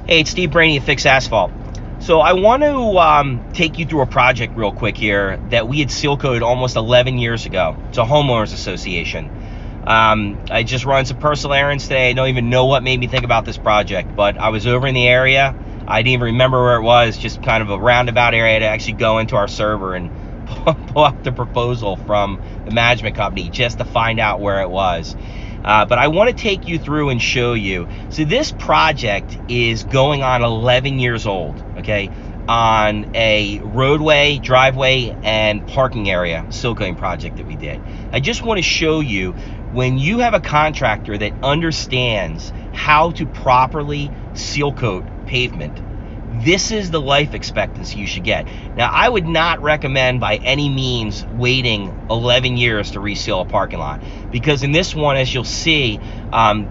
Hey, it's Steve Brainy at Fix Asphalt. So I want to take you through a project real quick here that we had seal coated almost 11 years ago. It's a homeowners association. I just run some personal errands today. I don't even know what made me think about this project, but I was over in the area. I didn't even remember where it was, just kind of a roundabout area to actually go into our server and pull up the proposal from the management company just to find out where it was. But I want to take you through and show you. So this project is going on 11 years old, okay, on a roadway, driveway, and parking area seal coating project that we did. I just want to show you, when you have a contractor that understands how to properly seal coat pavement, this is the life expectancy you should get. Now, I would not recommend by any means waiting 11 years to reseal a parking lot, because in this one, as you'll see,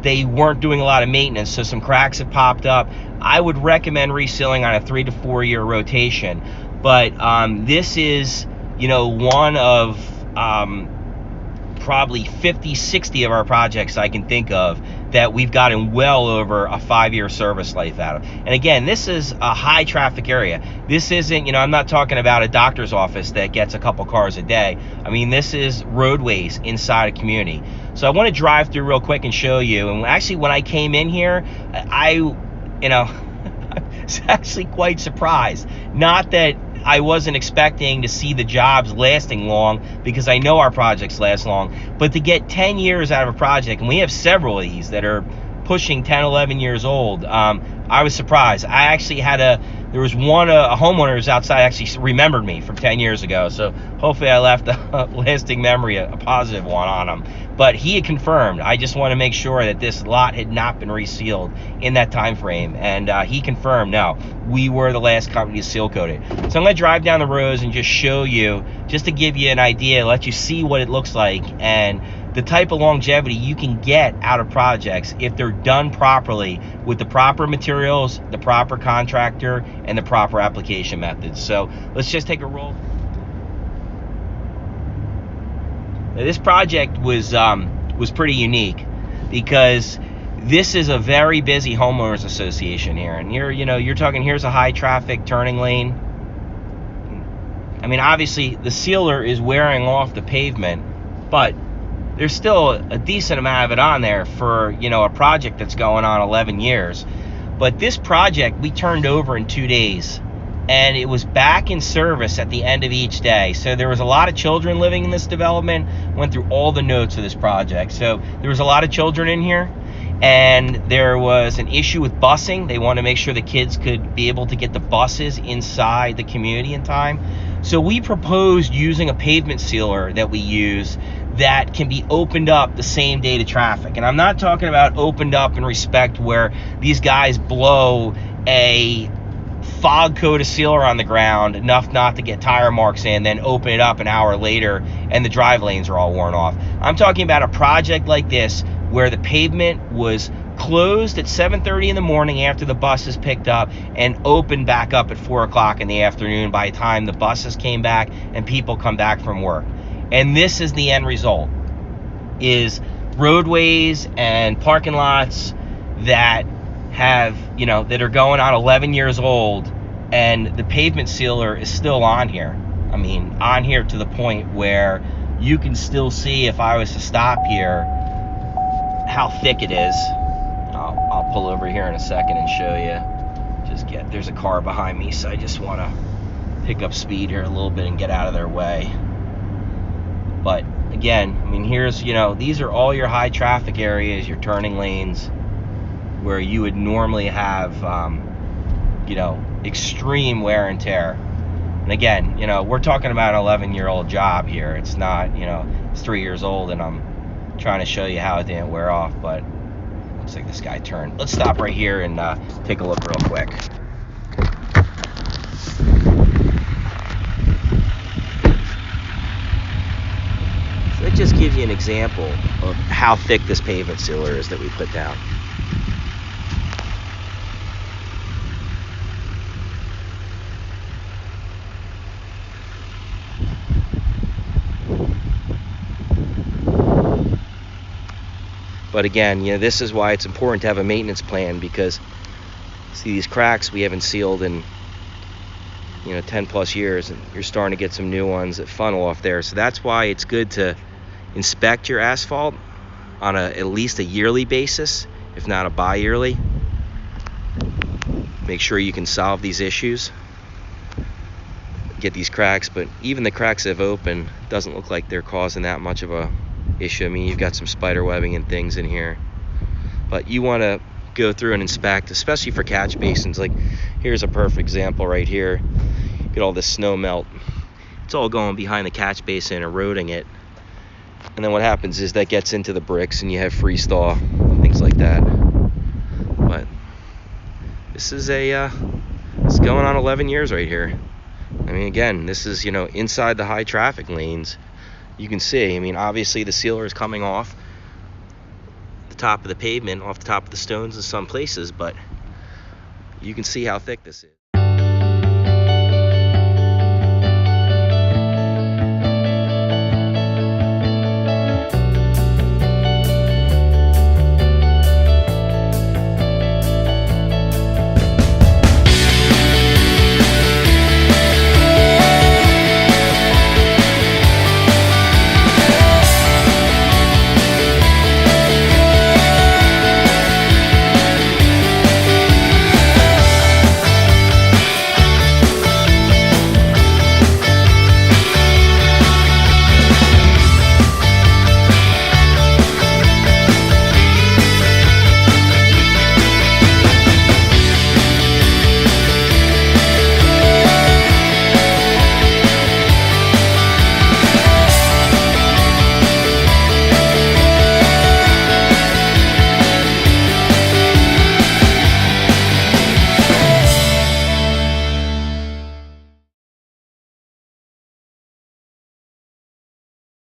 they weren't doing a lot of maintenance, so some cracks have popped up. I would recommend resealing on a 3 to 4 year rotation, but this is, one of probably 50, 60 of our projects I can think of that we've gotten well over a 5-year service life out of. And again, this is a high traffic area. This isn't, I'm not talking about a doctor's office that gets a couple cars a day. I mean, this is roadways inside a community. So I want to drive through real quick and show you. And actually, when I came in here, I was actually quite surprised. Not that I wasn't expecting to see the jobs lasting long, because I know our projects last long, but to get 10 years out of a project, and we have several of these that are pushing 10, 11 years old, I was surprised. I actually there was one, a homeowner outside actually remembered me from 10 years ago, so hopefully I left a lasting memory, a positive one on him. But he had confirmed. I just want to make sure that this lot had not been resealed in that time frame, and he confirmed, no, we were the last company to seal coat it. So I'm going to drive down the roads and just show you, just to give you an idea, let you see what it looks like, and the type of longevity you can get out of projects if they're done properly with the proper materials, the proper contractor, and the proper application methods. So let's just take a roll. Now, this project was pretty unique, because this is a very busy homeowners association here, and you're talking, here's a high traffic turning lane. I mean, obviously the sealer is wearing off the pavement, but there's still a decent amount of it on there for, a project that's going on 11 years. But this project we turned over in 2 days, and it was back in service at the end of each day. So there was a lot of children living in this development. Went through all the notes of this project. So there was a lot of children in here, and there was an issue with busing. They wanted to make sure the kids could be able to get the buses inside the community in time. So we proposed using a pavement sealer that we use that can be opened up the same day to traffic. And I'm not talking about opened up in respect where these guys blow a fog coat of sealer on the ground enough not to get tire marks in, then open it up an hour later and the drive lanes are all worn off. I'm talking about a project like this where the pavement was closed at 7:30 in the morning after the buses picked up, and opened back up at 4 o'clock in the afternoon by the time the buses came back and people come back from work. And this is the end result, is roadways and parking lots that have, that are going on 11 years old, and the pavement sealer is still on here. I mean, on here to the point where you can still see, if I was to stop here, how thick it is. I'll pull over here in a second and show you. There's a car behind me, so I just want to pick up speed here a little bit and get out of their way. But again, I mean, here's, these are all your high traffic areas, your turning lanes, where you would normally have, extreme wear and tear. And again, we're talking about an 11-year-old job here. It's not, it's 3 years old, and I'm trying to show you how it didn't wear off, but looks like this guy turned. Let's stop right here and take a look real quick. So that just gives you an example of how thick this pavement sealer is that we put down. But again, this is why it's important to have a maintenance plan, because See these cracks we haven't sealed in 10 plus years, and you're starting to get some new ones that funnel off there. So that's why it's good to inspect your asphalt on at least a yearly basis, if not a bi-yearly. Make sure you can solve these issues, get these cracks. But even the cracks that have opened, doesn't look like they're causing that much of a issue. I mean, you've got some spider webbing and things in here, but you want to go through and inspect, especially for catch basins. Like here's a perfect example right here. Get all this snow melt, it's all going behind the catch basin, eroding it, and then what happens is that gets into the bricks and you have freeze thaw, things like that. But this is it's going on 11 years right here. I mean, again, this is inside the high traffic lanes. You can see, I mean, obviously the sealer is coming off the top of the pavement, off the top of the stones in some places, but you can see how thick this is.